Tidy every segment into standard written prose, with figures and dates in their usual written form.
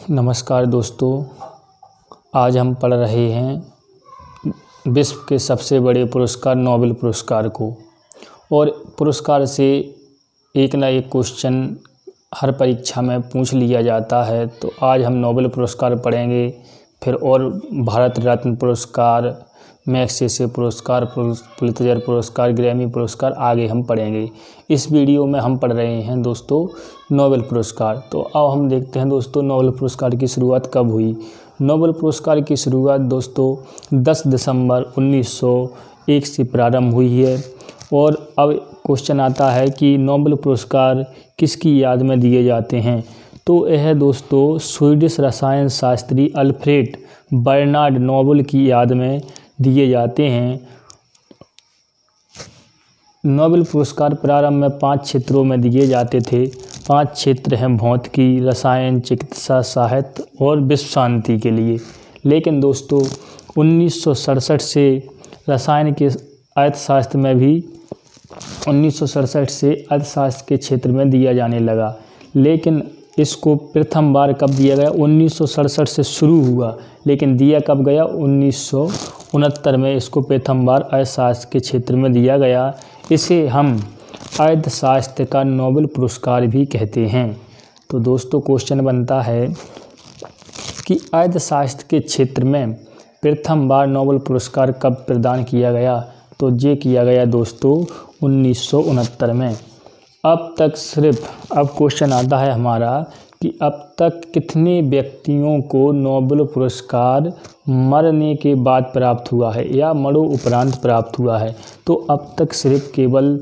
नमस्कार दोस्तों, आज हम पढ़ रहे हैं विश्व के सबसे बड़े पुरस्कार नोबेल पुरस्कार को। और पुरस्कार से एक ना एक क्वेश्चन हर परीक्षा में पूछ लिया जाता है। तो आज हम नोबेल पुरस्कार पढ़ेंगे, फिर और भारत रत्न पुरस्कार, मैग्सेसे पुरस्कार, पुलित्ज़र पुरस्कार, ग्रैमी पुरस्कार आगे हम पढ़ेंगे। इस वीडियो में हम पढ़ रहे हैं दोस्तों नोबेल पुरस्कार। तो अब हम देखते हैं दोस्तों नोबेल पुरस्कार की शुरुआत कब हुई। नोबेल पुरस्कार की शुरुआत दोस्तों 10 दिसंबर 1901 से प्रारंभ हुई है। और अब क्वेश्चन आता है कि नोबेल पुरस्कार किसकी याद में दिए जाते हैं। तो यह दोस्तों स्वीडिश रसायन शास्त्री अल्फ्रेड बर्नार्ड नोबेल की याद में दिए जाते हैं। नोबेल पुरस्कार प्रारंभ में 5 क्षेत्रों में दिए जाते थे। 5 क्षेत्र हैं भौतिकी, रसायन, चिकित्सा, साहित्य और विश्व शांति के लिए। लेकिन दोस्तों 1967 से रसायन के अर्थशास्त्र में भी 1967 से अर्थशास्त्र के क्षेत्र में दिया जाने लगा। लेकिन इसको प्रथम बार कब दिया गया? 1967 से शुरू हुआ, लेकिन दिया कब गया? 1969 में इसको प्रथम बार अर्थशास्त्र के क्षेत्र में दिया गया। इसे हम अर्थशास्त्र का नोबेल पुरस्कार भी कहते हैं। तो दोस्तों क्वेश्चन बनता है कि अर्थशास्त्र के क्षेत्र में प्रथम बार नोबेल पुरस्कार कब प्रदान किया गया? तो ये किया गया दोस्तों 1969 में। अब क्वेश्चन आता है हमारा कि अब तक कितने व्यक्तियों को नोबेल पुरस्कार मरने के बाद प्राप्त हुआ है या मरणोपरांत प्राप्त हुआ है? तो अब तक सिर्फ केवल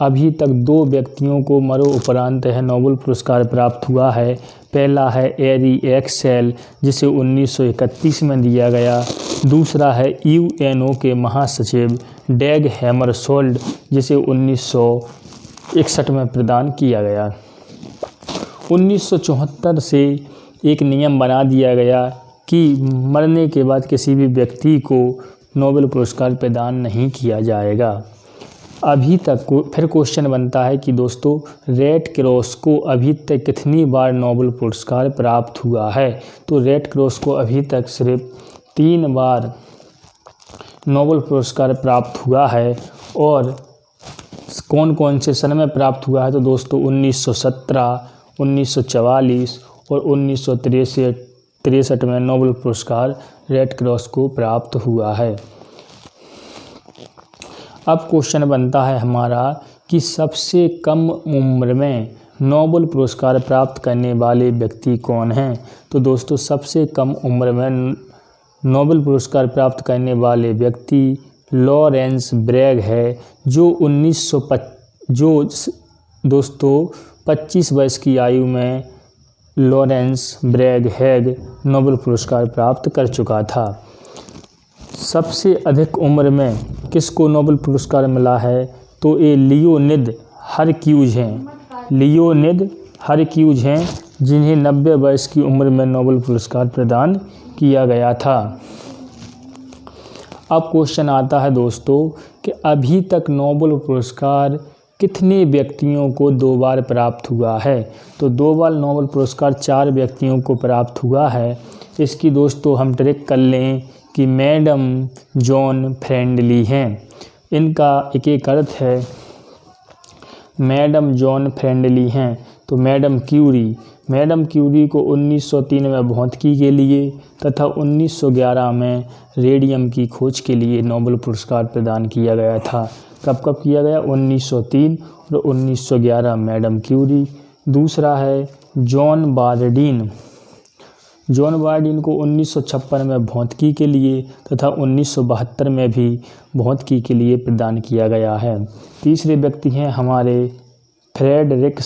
अभी तक 2 व्यक्तियों को मरणोपरांत है नोबेल पुरस्कार प्राप्त हुआ है। पहला है एरी एक्सेल, जिसे 1931 में दिया गया। दूसरा है यूएनओ के महासचिव डैग हैमरशोल्ड, जिसे 1961 में प्रदान किया गया। 1974 से एक नियम बना दिया गया कि मरने के बाद किसी भी व्यक्ति को नोबेल पुरस्कार प्रदान नहीं किया जाएगा। अभी तक फिर क्वेश्चन बनता है कि दोस्तों रेड क्रॉस को अभी तक कितनी बार नोबेल पुरस्कार प्राप्त हुआ है? तो रेड क्रॉस को अभी तक सिर्फ 3 बार नोबेल पुरस्कार प्राप्त हुआ है। और कौन कौन से सन में प्राप्त हुआ है? तो दोस्तों 1917, 1944 और 1963 में नोबेल पुरस्कार रेड क्रॉस को प्राप्त हुआ है। अब क्वेश्चन बनता है हमारा कि सबसे कम उम्र में नोबेल पुरस्कार प्राप्त करने वाले व्यक्ति कौन हैं? तो दोस्तों सबसे कम उम्र में नोबेल पुरस्कार प्राप्त करने वाले व्यक्ति लॉरेंस ब्रैग है, जो 25 वर्ष की आयु में लॉरेंस ब्रैग हैग नोबेल पुरस्कार प्राप्त कर चुका था। सबसे अधिक उम्र में किसको नोबेल पुरस्कार मिला है? तो ये लियोनिद हरक्यूज हैं, जिन्हें 90 वर्ष की उम्र में नोबेल पुरस्कार प्रदान किया गया था। अब क्वेश्चन आता है दोस्तों कि अभी तक नोबेल पुरस्कार कितने व्यक्तियों को 2 बार प्राप्त हुआ है? तो 2 बार नोबेल पुरस्कार 4 व्यक्तियों को प्राप्त हुआ है। इसकी दोस्तों हम ट्रिक कर लें कि मैडम जॉन फ्रेंडली हैं। इनका एक अर्थ है, मैडम जॉन फ्रेंडली हैं। तो मैडम क्यूरी को 1903 में भौतिकी के लिए तथा 1911 में रेडियम की खोज के लिए नोबेल पुरस्कार प्रदान किया गया था। कब किया गया? 1903 और 1911 मैडम क्यूरी। दूसरा है जॉन बार्डीन को 1956 में भौतिकी के लिए तथा 1972 में भी भौतिकी के लिए प्रदान किया गया है। तीसरे व्यक्ति हैं हमारे फ्रेडरिक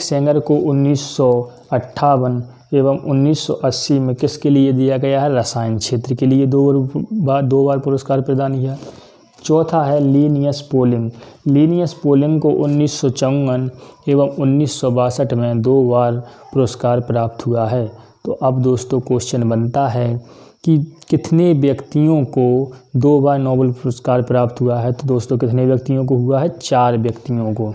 सेंगर को 1958 एवं 1980 में किसके लिए दिया गया है? रसायन क्षेत्र के लिए 2 बार पुरस्कार प्रदान किया। चौथा है लिनियस पोलिंग को 1954 एवं 1962 में 2 बार पुरस्कार प्राप्त हुआ है। तो अब दोस्तों क्वेश्चन बनता है कि कितने व्यक्तियों को 2 बार नोबेल पुरस्कार प्राप्त हुआ है? तो दोस्तों कितने व्यक्तियों को हुआ है? 4 व्यक्तियों को।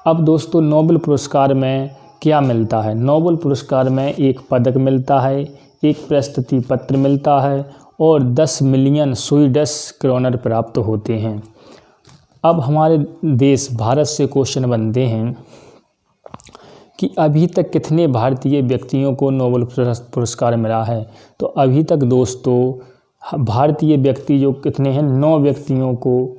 अब दोस्तों नोबेल पुरस्कार में क्या मिलता है? नोबेल पुरस्कार में एक पदक मिलता है, एक प्रशस्ति पत्र मिलता है और 10 मिलियन स्वीडिश क्रोनर प्राप्त होते हैं। अब हमारे देश भारत से क्वेश्चन बनते हैं कि अभी तक कितने भारतीय व्यक्तियों को नोबेल पुरस्कार मिला है। तो अभी तक दोस्तों भारतीय व्यक्ति जो कितने हैं, 9 व्यक्तियों को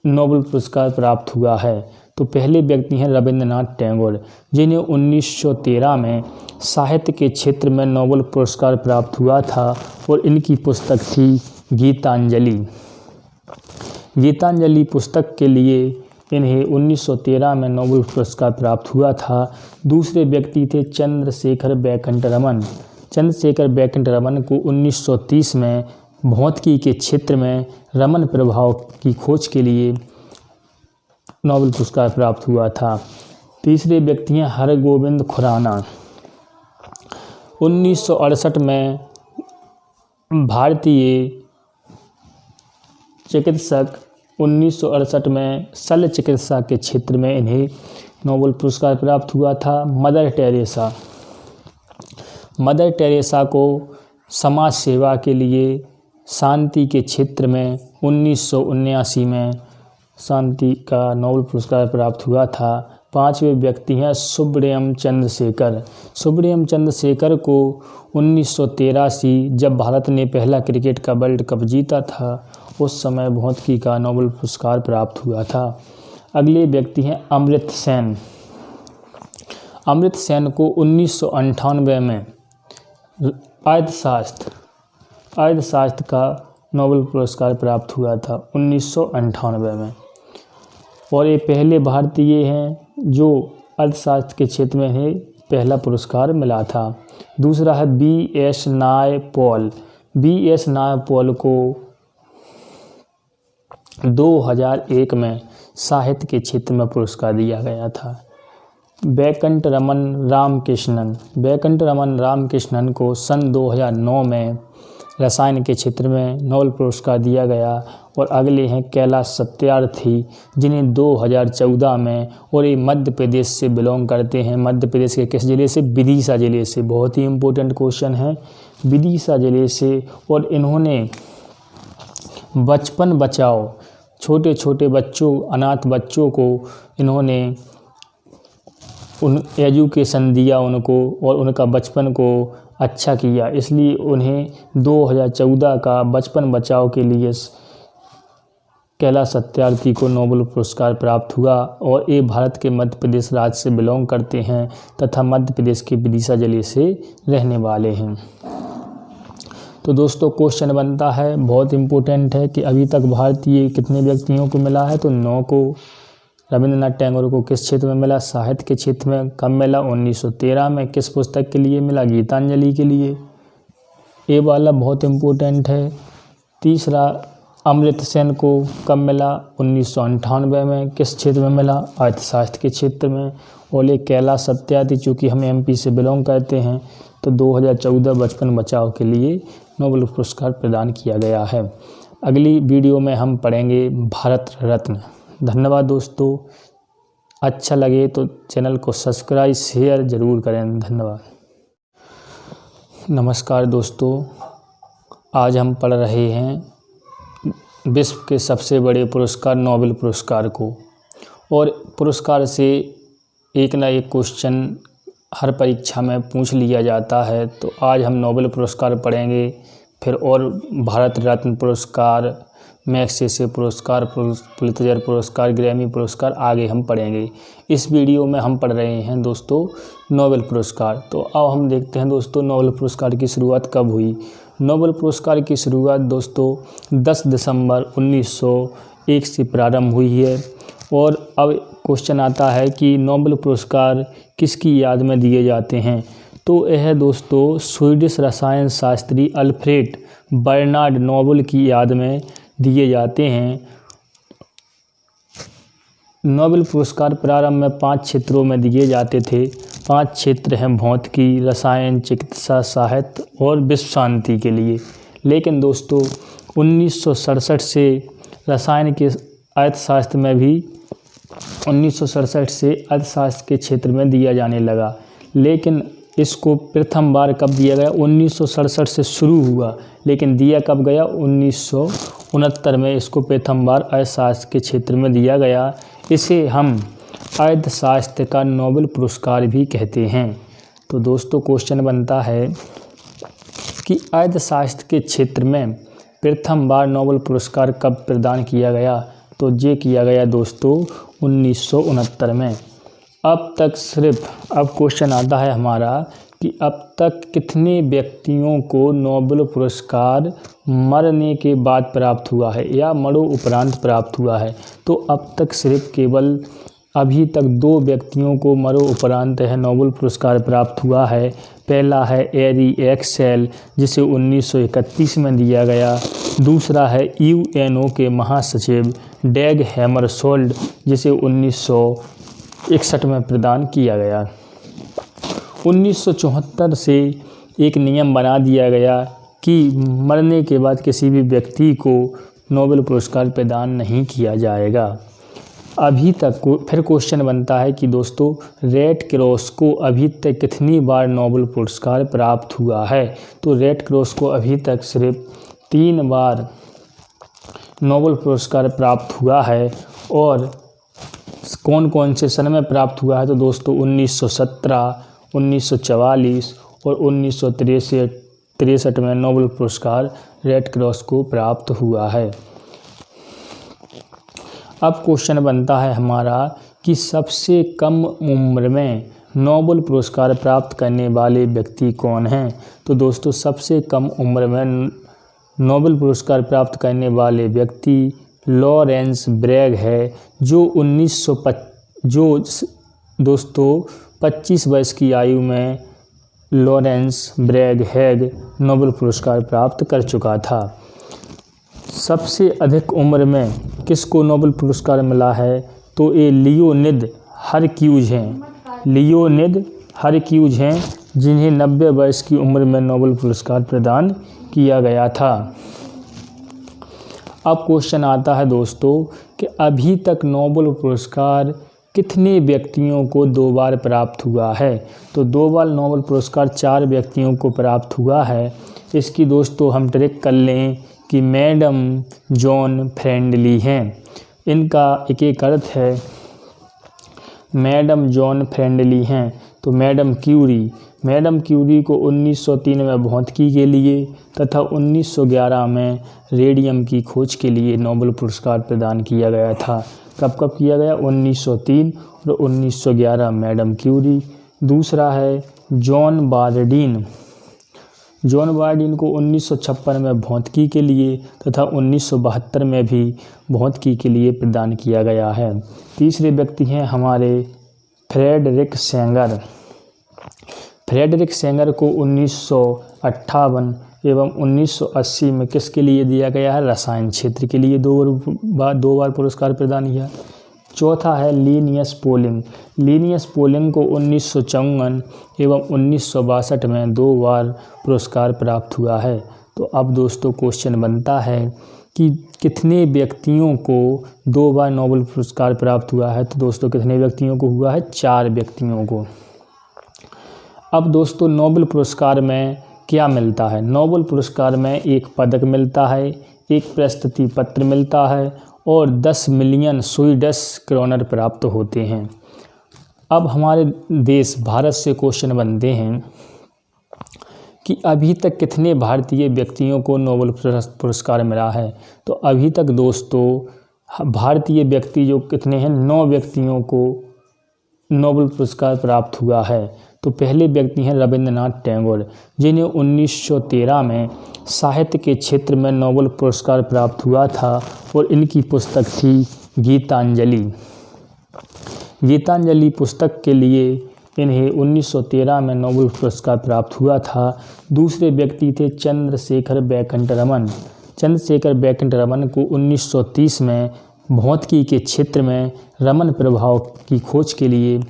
नोबेल पुरस्कार प्राप्त हुआ है। तो पहले व्यक्ति हैं रविंद्रनाथ टैगोर, जिन्हें 1913 में साहित्य के क्षेत्र में नोबेल पुरस्कार प्राप्त हुआ था और इनकी पुस्तक थी गीतांजलि। गीतांजलि पुस्तक के लिए इन्हें 1913 में नोबेल पुरस्कार प्राप्त हुआ था। दूसरे व्यक्ति थे चंद्रशेखर वैकुंठ रमन। चंद्रशेखर वैकुंठ रमन को 1930 में भौतिकी के क्षेत्र में रमन प्रभाव की खोज के लिए नोबेल पुरस्कार प्राप्त हुआ था। तीसरे व्यक्ति हैं हरगोविंद खुराना। 1968 में भारतीय चिकित्सक 1968 में शल्य चिकित्सा के क्षेत्र में इन्हें नोबेल पुरस्कार प्राप्त हुआ था। मदर टेरेसा को समाज सेवा के लिए शांति के क्षेत्र में 1979 में शांति का नोबेल पुरस्कार प्राप्त हुआ था। 5वें व्यक्ति हैं सुब्रमण्यम चंद्रशेखर। सुब्रमण्यम चंद्रशेखर को 1983 जब भारत ने पहला क्रिकेट का वर्ल्ड कप जीता था, उस समय भौतिकी का नोबेल पुरस्कार प्राप्त हुआ था। अगले व्यक्ति हैं अमर्त्य सेन। अमर्त्य सेन को 1998 में अर्थशास्त्र का नोबेल पुरस्कार प्राप्त हुआ था 1998 में, और ये पहले भारतीय हैं जो अर्थशास्त्र के क्षेत्र में इन्हें पहला पुरस्कार मिला था। दूसरा है B.S. नायपॉल। B.S. नायपॉल को 2001 में साहित्य के क्षेत्र में पुरस्कार दिया गया था। वैकुंठ रमन रामकृष्णन को सन 2009 में रसायन के क्षेत्र में नोबेल पुरस्कार दिया गया। और अगले हैं कैलाश सत्यार्थी, जिन्हें 2014 में, और ये मध्य प्रदेश से बिलोंग करते हैं। मध्य प्रदेश के किस जिले से? विदिशा जिले से। बहुत ही इम्पोर्टेंट क्वेश्चन है, विदिशा जिले से। और इन्होंने बचपन बचाओ, छोटे छोटे बच्चों, अनाथ बच्चों को इन्होंने एजुकेशन दिया उनको, और उनका बचपन को अच्छा किया, इसलिए उन्हें 2014 का बचपन बचाओ के लिए कैलाश सत्यार्थी को नोबेल पुरस्कार प्राप्त हुआ। और ये भारत के मध्य प्रदेश राज्य से बिलोंग करते हैं तथा मध्य प्रदेश के विदिशा जिले से रहने वाले हैं। तो दोस्तों क्वेश्चन बनता है, बहुत इम्पोर्टेंट है, कि अभी तक भारतीय कितने व्यक्तियों को मिला है? तो 9 को। रविंद्रनाथ टैगोर को किस क्षेत्र में मिला? साहित्य के क्षेत्र में। कब मिला? 1913 में। किस पुस्तक के लिए मिला? गीतांजलि के लिए। ये वाला बहुत इम्पोर्टेंट है। तीसरा, अमर्त्य सेन को कब मिला? 1998 में। किस क्षेत्र में मिला? अर्थशास्त्र के क्षेत्र में। और ये कैलाश सत्यार्थी, चूँकि हम MP से बिलोंग करते हैं, तो 2014 बचपन बचाओ के लिए नोबेल पुरस्कार प्रदान किया गया है। अगली वीडियो में हम पढ़ेंगे भारत रत्न। धन्यवाद दोस्तों। अच्छा लगे तो चैनल को सब्सक्राइब शेयर ज़रूर करें। धन्यवाद। नमस्कार दोस्तों, आज हम पढ़ रहे हैं विश्व के सबसे बड़े पुरस्कार नोबेल पुरस्कार को। और पुरस्कार से एक ना एक क्वेश्चन हर परीक्षा में पूछ लिया जाता है। तो आज हम नोबेल पुरस्कार पढ़ेंगे, फिर और भारत रत्न पुरस्कार, मैग्सेसे पुरस्कार, पुलित्ज़र पुरस्कार, ग्रैमी पुरस्कार आगे हम पढ़ेंगे। इस वीडियो में हम पढ़ रहे हैं दोस्तों नोबेल पुरस्कार। तो अब हम देखते हैं दोस्तों नोबेल पुरस्कार की शुरुआत कब हुई। नोबेल पुरस्कार की शुरुआत दोस्तों 10 दिसंबर 1901 से प्रारंभ हुई है। और अब क्वेश्चन आता है कि नोबेल पुरस्कार किसकी याद में दिए जाते हैं? तो यह दोस्तों स्वीडिश रसायन शास्त्री अल्फ्रेड बर्नार्ड नोबेल की याद में दिए जाते हैं। नोबेल पुरस्कार प्रारंभ में 5 क्षेत्रों में दिए जाते थे। 5 क्षेत्र हैं भौतिकी, रसायन, चिकित्सा, साहित्य और विश्व शांति के लिए। लेकिन दोस्तों 1967 से रसायन के अर्थशास्त्र में भी 1967 से अर्थशास्त्र के क्षेत्र में दिया जाने लगा, लेकिन इसको प्रथम बार कब दिया गया? 1967 से शुरू हुआ, लेकिन दिया कब गया? 1969 में इसको प्रथम बार अर्थशास्त्र के क्षेत्र में दिया गया। इसे हम अर्थशास्त्र का नोबेल पुरस्कार भी कहते हैं। तो दोस्तों क्वेश्चन बनता है कि अर्थशास्त्र के क्षेत्र में प्रथम बार नोबेल पुरस्कार कब प्रदान किया गया? तो ये किया गया दोस्तों 1969 में। अब क्वेश्चन आता है हमारा कि अब तक कितने व्यक्तियों को नोबेल पुरस्कार मरने के बाद प्राप्त हुआ है या मरणोपरांत प्राप्त हुआ है? तो अब तक सिर्फ केवल अभी तक 2 व्यक्तियों को मरणोपरांत है नोबेल पुरस्कार प्राप्त हुआ है। पहला है एरी एक्सेल, जिसे 1931 में दिया गया। दूसरा है यूएनओ के महासचिव डैग हैमरशोल्ड, जिसे 1961 में प्रदान किया गया। 1974 से एक नियम बना दिया गया कि मरने के बाद किसी भी व्यक्ति को नोबेल पुरस्कार प्रदान नहीं किया जाएगा। अभी तक फिर क्वेश्चन बनता है कि दोस्तों रेड क्रॉस को अभी तक कितनी बार नोबेल पुरस्कार प्राप्त हुआ है? तो रेड क्रॉस को अभी तक सिर्फ 3 बार नोबेल पुरस्कार प्राप्त हुआ है। और कौन कौन से सन में प्राप्त हुआ है? तो दोस्तों 1917, 1944 और 1963 में नोबेल पुरस्कार रेड क्रॉस को प्राप्त हुआ है। अब क्वेश्चन बनता है हमारा कि सबसे कम उम्र में नोबेल पुरस्कार प्राप्त करने वाले व्यक्ति कौन हैं? तो दोस्तों सबसे कम उम्र में नोबेल पुरस्कार प्राप्त करने वाले व्यक्ति लॉरेंस ब्रैग है, जो 25 वर्ष की आयु में लॉरेंस ब्रैग हैग नोबेल पुरस्कार प्राप्त कर चुका था। सबसे अधिक उम्र में किसको नोबेल पुरस्कार मिला है? तो ये लियोनिद हरक्यूज हैं, जिन्हें 90 वर्ष की उम्र में नोबेल पुरस्कार प्रदान किया गया था। अब क्वेश्चन आता है दोस्तों कि अभी तक नोबेल पुरस्कार कितने व्यक्तियों को 2 बार प्राप्त हुआ है? तो 2 बार नोबेल पुरस्कार 4 व्यक्तियों को प्राप्त हुआ है। इसकी दोस्तों हम ट्रिक कर लें कि मैडम जॉन फ्रेंडली हैं। इनका एक अर्थ है, मैडम जॉन फ्रेंडली हैं। तो मैडम क्यूरी को 1903 में भौतिकी के लिए तथा 1911 में रेडियम की खोज के लिए नोबेल पुरस्कार प्रदान किया गया था। कब किया गया? 1903 और 1911 मैडम क्यूरी। दूसरा है जॉन बार्डीन को 1956 में भौतिकी के लिए तथा 1972 में भी भौतिकी के लिए प्रदान किया गया है। तीसरे व्यक्ति हैं हमारे फ्रेडरिक सेंगर को 1958 एवं 1980 में किसके लिए दिया गया है? रसायन क्षेत्र के लिए 2 बार पुरस्कार प्रदान किया। चौथा है लीनियस पोलिंग को 1954 एवं 1962 में 2 बार पुरस्कार प्राप्त हुआ है। तो अब दोस्तों क्वेश्चन बनता है कि कितने व्यक्तियों को 2 बार नोबेल पुरस्कार प्राप्त हुआ है? तो दोस्तों कितने व्यक्तियों को हुआ है? 4 व्यक्तियों को। अब दोस्तों नोबेल पुरस्कार में क्या मिलता है? नोबेल पुरस्कार में एक पदक मिलता है, एक प्रशस्ति पत्र मिलता है और 10 मिलियन स्वीडिश क्रोनर प्राप्त होते हैं। अब हमारे देश भारत से क्वेश्चन बनते हैं कि अभी तक कितने भारतीय व्यक्तियों को नोबेल पुरस्कार मिला है? तो अभी तक दोस्तों भारतीय व्यक्ति जो कितने हैं? 9 व्यक्तियों को नोबेल पुरस्कार प्राप्त हुआ है। तो पहले व्यक्ति हैं रविंद्रनाथ टैगोर, जिन्हें 1913 में साहित्य के क्षेत्र में नोबेल पुरस्कार प्राप्त हुआ था और इनकी पुस्तक थी गीतांजलि पुस्तक के लिए इन्हें 1913 में नोबेल पुरस्कार प्राप्त हुआ था। दूसरे व्यक्ति थे चंद्रशेखर बैकंठ रमन को 1930 में भौतिकी के क्षेत्र में रमन प्रभाव की खोज के लिए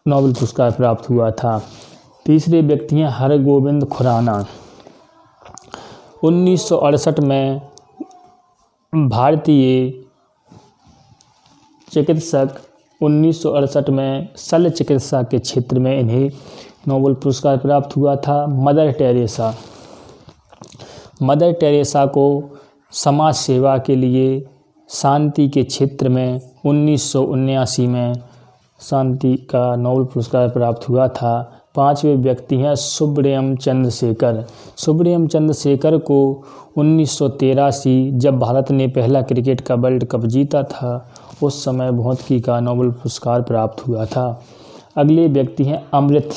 नोबेल पुरस्कार प्राप्त हुआ था। तीसरे व्यक्ति हैं हरगोविंद खुराना। 1968 में भारतीय चिकित्सक 1968 में शल्य चिकित्सा के क्षेत्र में इन्हें नोबेल पुरस्कार प्राप्त हुआ था। मदर टेरेसा को समाज सेवा के लिए शांति के क्षेत्र में 1979 में शांति का नोबेल पुरस्कार प्राप्त हुआ था। 5वें व्यक्ति हैं सुब्रमण्यम चंद्रशेखर को 1983 जब भारत ने पहला क्रिकेट का वर्ल्ड कप जीता था उस समय भौतिकी का नोबेल पुरस्कार प्राप्त हुआ था। अगले व्यक्ति हैं अमर्त्य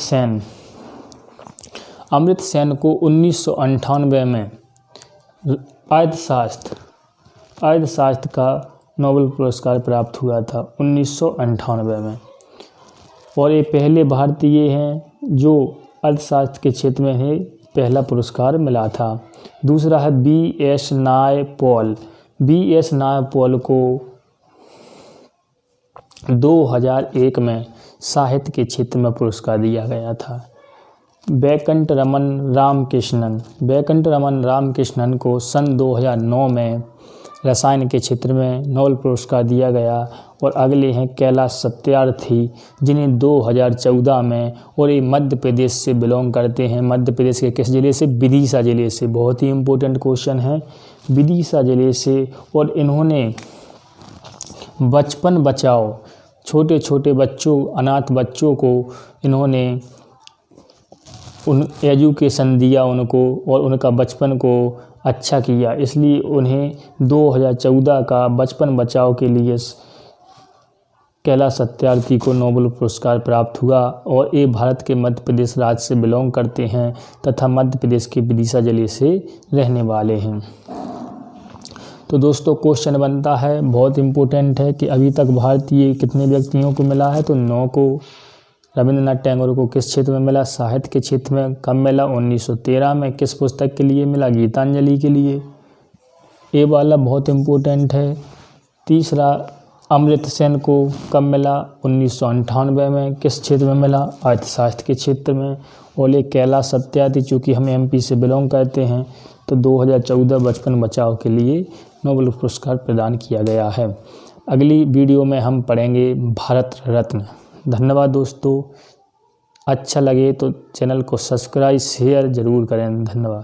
सेन को 1998 में अर्थशास्त्र का नोबेल पुरस्कार प्राप्त हुआ था 1998 में, और ये पहले भारतीय हैं जो अर्थशास्त्र के क्षेत्र में इन्हें पहला पुरस्कार मिला था। दूसरा है B.S. नायपॉल को 2001 में साहित्य के क्षेत्र में पुरस्कार दिया गया था। वेंकटरमन रामकृष्णन को सन 2009 में रसायन के क्षेत्र में नोबेल पुरस्कार दिया गया। और अगले हैं कैलाश सत्यार्थी, जिन्हें 2014 में, और ये मध्य प्रदेश से बिलोंग करते हैं। मध्य प्रदेश के किस जिले से? विदिशा जिले से। बहुत ही इम्पोर्टेंट क्वेश्चन है, विदिशा जिले से। और इन्होंने बचपन बचाओ, छोटे छोटे बच्चों, अनाथ बच्चों को इन्होंने एजुकेशन दिया उनको, और उनका बचपन को अच्छा किया, इसलिए उन्हें 2014 का बचपन बचाओ के लिए कैलाश सत्यार्थी को नोबेल पुरस्कार प्राप्त हुआ। और ये भारत के मध्य प्रदेश राज्य से बिलोंग करते हैं तथा मध्य प्रदेश के विदिशा जिले से रहने वाले हैं। तो दोस्तों क्वेश्चन बनता है, बहुत इम्पोर्टेंट है, कि अभी तक भारतीय कितने व्यक्तियों को मिला है? तो 9 को। रविंद्रनाथ टैगोर को किस क्षेत्र में मिला? साहित्य के क्षेत्र में। कब मिला? 1913 में। किस पुस्तक के लिए मिला? गीतांजलि के लिए। ये वाला बहुत इम्पोर्टेंट है। तीसरा, अमर्त्य सेन को कब मिला? 1998 में। किस क्षेत्र में मिला? अर्थशास्त्र के क्षेत्र में। और ये कैलाश सत्यार्थी, चूँकि हम MP से बिलोंग करते हैं, तो 2014 बचपन बचाओ के लिए नोबेल पुरस्कार प्रदान किया गया है। अगली वीडियो में हम पढ़ेंगे भारत रत्न। धन्यवाद दोस्तों। अच्छा लगे तो चैनल को सब्सक्राइब शेयर ज़रूर करें। धन्यवाद।